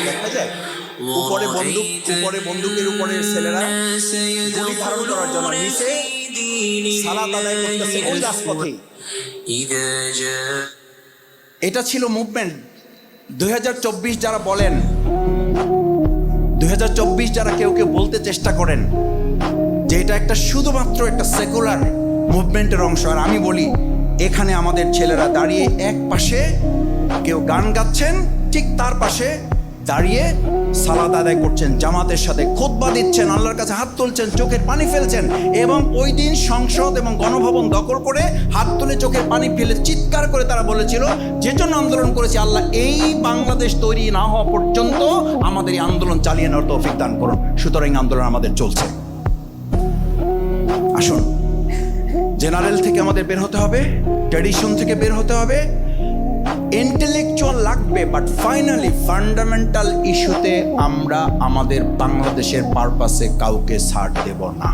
দেখা যায় উপরে বন্দুকের উপরে ছেলেরা গুলি ধারণ করার জন্য নিচে সালাত আদায় করতেছে ওই রাজপথেই। এটা ছিল মুভমেন্ট। 2024 যারা বলেন, 2024 যারা কেউ বলতে চেষ্টা করেন যে এটা একটা শুধুমাত্র একটা সেকুলার মুভমেন্টের অংশ, আর আমি বলি এখানে আমাদের ছেলেরা দাঁড়িয়ে এক পাশে কেউ গান গাচ্ছেন, ঠিক তার পাশে দাঁড়িয়ে সালাত আদায় করছেন, জামাতের সাথে খুতবা দিচ্ছেন, আল্লাহর কাছে হাত তুলছেন, চোখের পানি ফেলছেন। এবং ওই দিন সংসদ এবং গণভবন দখল করে হাত তুলে চোখের পানি ফেলে চিৎকার করে তারা বলেছিল যে জন্য আন্দোলন করেছে, আল্লাহ এই বাংলাদেশ তৈরি না হওয়া পর্যন্ত আমাদের এই আন্দোলন চালিয়ে নেওয়ার তৌফিক দান করুন। সুতরাং আন্দোলন আমাদের চলছে। আসুন, জেনারেল থেকে আমাদের বের হতে হবে, ট্র্যাডিশন থেকে বের হতে হবে, ইন্টেলেকচুয়াল লাগবে, বাট ফাইনালি ফান্ডামেন্টাল ইস্যুতে আমরা আমাদের বাংলাদেশের পারপাসে কাউকে ছাড় দেব না।